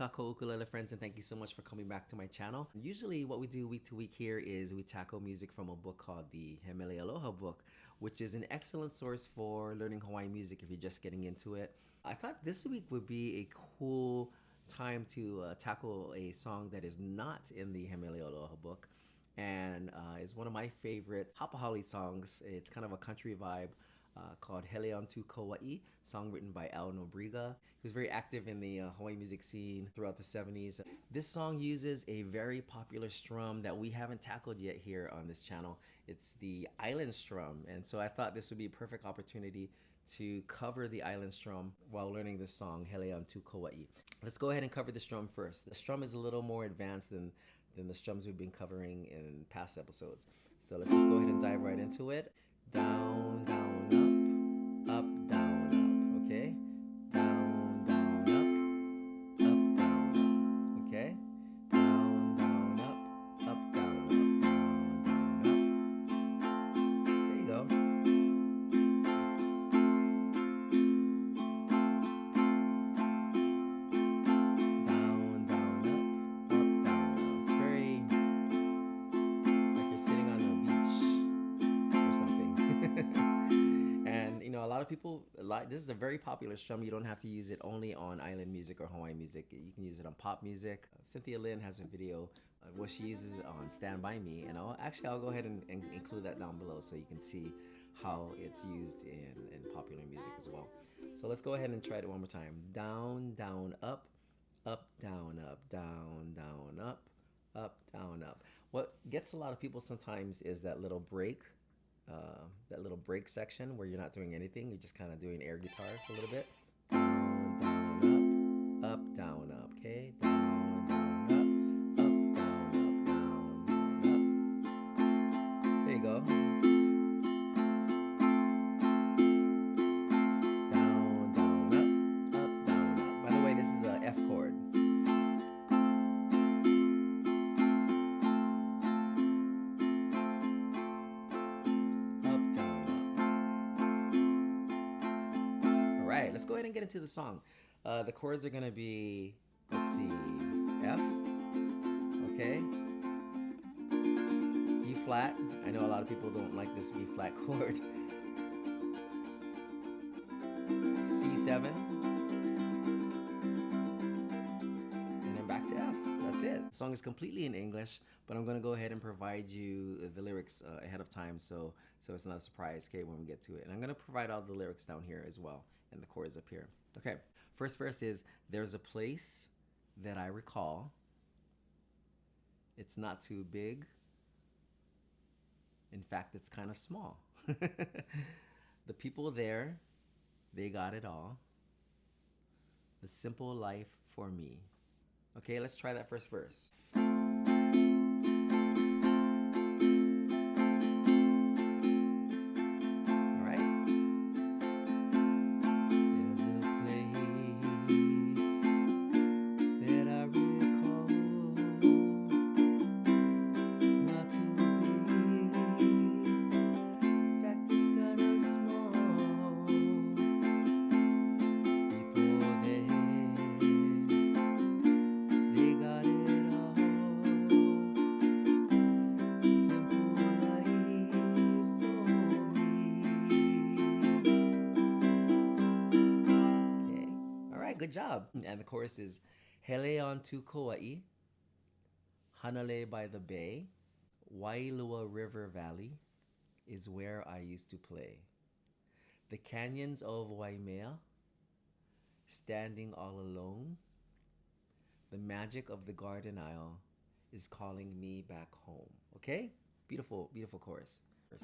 Kako Ukulele friends, and thank you so much for coming back to my channel. Usually what we do week to week here is we tackle music from a book called the He Mele Aloha book, which is an excellent source for learning Hawaiian music if you're just getting into it. I thought this week would be a cool time to tackle a song that is not in the He Mele Aloha book, and is one of my favorite Ha'apahali songs. It's kind of a country vibe. Called Hele Kauaʻi, song written by Nobriga. He was very active in the Hawaii music scene throughout the 70s. This song uses a very popular strum that we haven't tackled yet here on this channel. It's the island strum, and so I thought this would be a perfect opportunity to cover the island strum while learning this song, Hele Kauaʻi. Let's go ahead and cover the strum first. The strum is a little more advanced than the strums we've been covering in past episodes. So let's just go ahead and dive right into it. Down, down, up, down, up, okay? Down, down, up, down, up, okay? Down, down, up, down, up, down, down, up. There you go. Down, down, up, down, up. It's very like you're sitting on the beach or something. And you know, a lot of people like this is a very popular strum. You don't have to use it only on island music or Hawaiian music. You can use it on pop music. Cynthia Lynn has a video where she uses it on Stand By Me, and I'll go ahead and include that down below so you can see how it's used in popular music as well. So let's go ahead and try it one more time. Down, down, up, down, down, down, up, down, up. What gets a lot of people sometimes is that little break section where you're not doing anything. You're just kind of doing air guitar for a little bit. Down, down, up, down, up. Okay, down, down, up, down, down, up. There you go. Down, down, up, down, up. By the way, this is a F chord. Let's go ahead and get into the song. The chords are gonna be, let's see, F, okay, B flat. I know a lot of people don't like this B flat chord. C7, and then back to F. That's it. The song is completely in English, but I'm gonna go ahead and provide you the lyrics ahead of time, so it's not a surprise, okay, when we get to it. And I'm gonna provide all the lyrics down here as well, and the chords up here. Okay, first verse is, there's a place that I recall. It's not too big. In fact, it's kind of small. The people there, they got it all. The simple life for me. Okay, let's try that first verse. Good job. And the chorus is, Hele Kauaʻi, Hanale by the bay, Wailua River Valley is where I used to play. The canyons of Waimea, standing all alone. The magic of the Garden Isle is calling me back home. Okay? Beautiful, beautiful chorus. Hele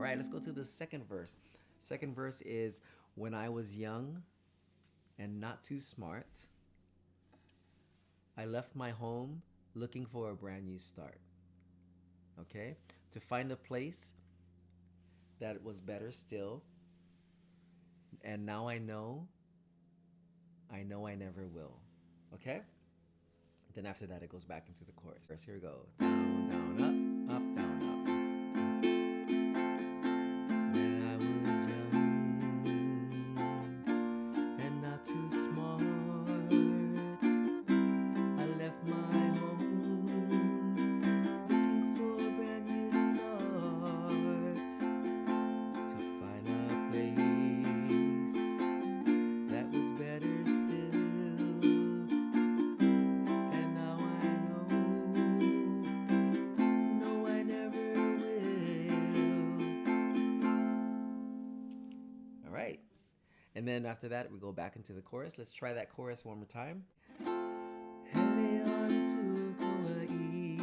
Kauaʻi, let's go to the second verse. Second verse is, when I was young and not too smart, I left my home looking for a brand new start. Okay? To find a place that was better still. And now I know I never will. Okay? Then after that, it goes back into the chorus. Here we go. Down, down, up, down, up. When I was young and not too smart, I left my home looking for a brand new start. To find a place that was better still. And now I know, no, I never will. All right. And then after that, we go back into the chorus. Let's try that chorus one more time. Hele onto Kauaʻi,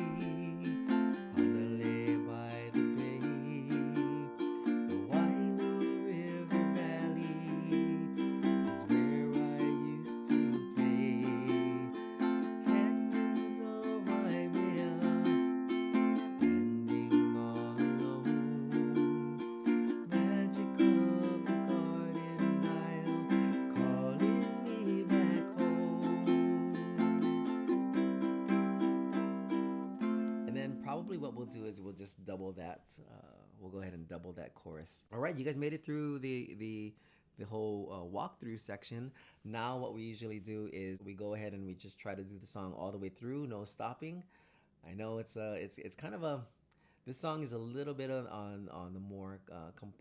Ukulele by the bay, the Wailu River Valley is where I used to play. Canyons of Waimea, standing all alone. Magic of the garden Nile is calling me back home. And then probably what we'll do is we'll just double that. We'll go ahead and double that chorus. All right, you guys made it through the whole walkthrough section. Now what we usually do is we go ahead and we just try to do the song all the way through, no stopping. I know it's kind of a, this song is a little bit on the more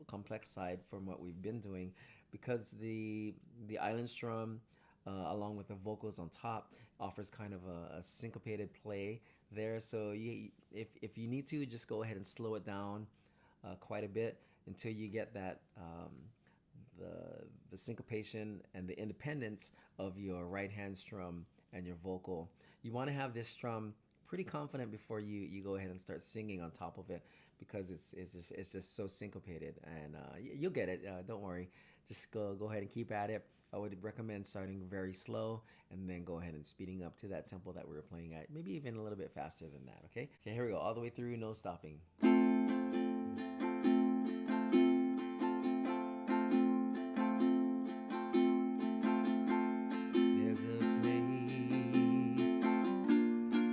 complex side from what we've been doing, because the island strum along with the vocals on top offers kind of a syncopated play there. So if you need to, just go ahead and slow it down quite a bit until you get that the syncopation and the independence of your right hand strum and your vocal. You want to have this strum pretty confident before you go ahead and start singing on top of it, because it's just so syncopated, and you'll get it. Don't worry. Just go ahead and keep at it. I would recommend starting very slow and then go ahead and speeding up to that tempo that we were playing at, maybe even a little bit faster than that. Okay, here we go, all the way through, no stopping. There's a place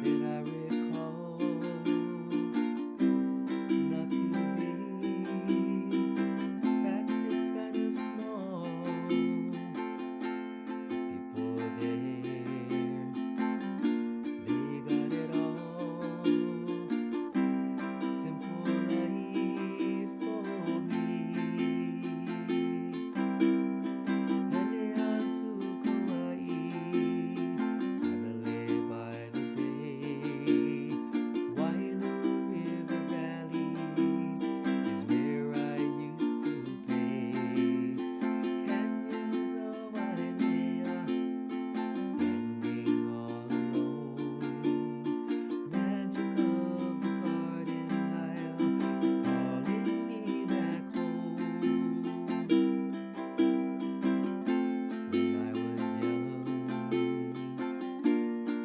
that I recall, not too big, in fact it's kinda small. People there, they got it all. Simple life for me. Hele onto Kauaʻi, Ukulele by the bay, Wailu River Valley is where I used to play. Canyons of Waimea, standing all alone. Magic of the garden Nile is calling me back home. When I was young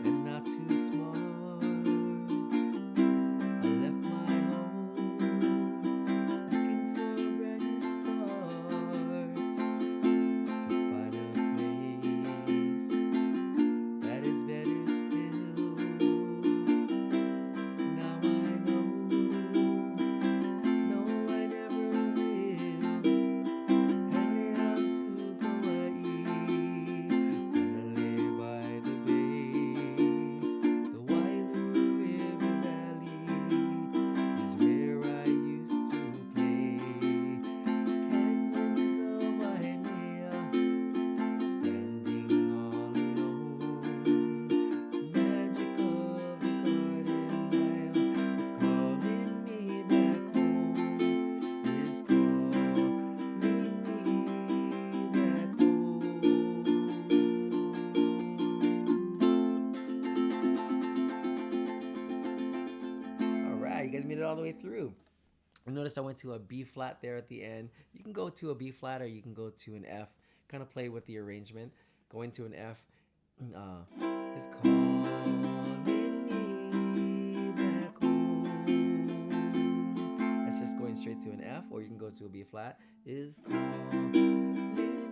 and not too smart, I left my home looking for a brand new start. To find a place that is better still. Now I know, no, I never will. Hele onto Kauaʻi, Ukulele by the bay, the Wailu River Valley is where I used to play. Canyons of Waimea, standing all alone. Magic of the garden Nile is calling me back home. Is calling me back home. All right, you guys made it all the way through. Notice I went to a B flat there at the end. You can go to a B flat or you can go to an F. Kind of play with the arrangement. Going to an F is calling me back home. That's just going straight to an F, or you can go to a B flat. Is calling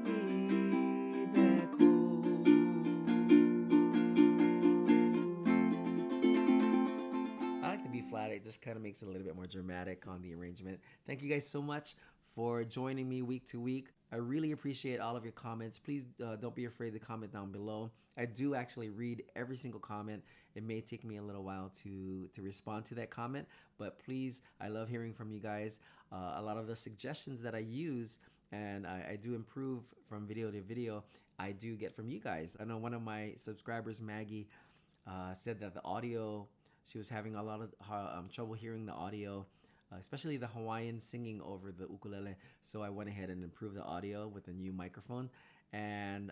me back home. I like the B flat. It just kind of makes it a little bit more dramatic on the arrangement. Thank you guys so much for joining me week to week. I really appreciate all of your comments. Please don't be afraid to comment down below. I do actually read every single comment. It may take me a little while to respond to that comment, but please, I love hearing from you guys. A lot of the suggestions that I use and I do improve from video to video, I do get from you guys. I know one of my subscribers, Maggie, said that the audio, she was having a lot of trouble hearing the audio, especially the Hawaiian singing over the ukulele. So I went ahead and improved the audio with a new microphone. And,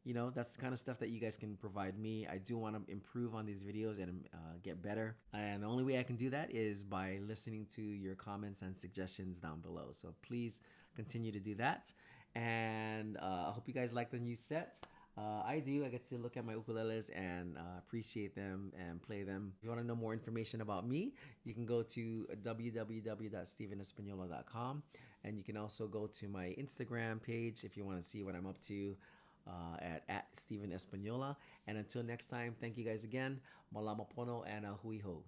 you know, that's the kind of stuff that you guys can provide me. I do want to improve on these videos and get better. And the only way I can do that is by listening to your comments and suggestions down below. So please continue to do that. And I hope you guys like the new set. I do. I get to look at my ukuleles and appreciate them and play them. If you want to know more information about me, you can go to www.stevenespaniola.com, and you can also go to my Instagram page if you want to see what I'm up to at Steven Espaniola. And until next time, thank you guys again. Malama pono and a hui ho.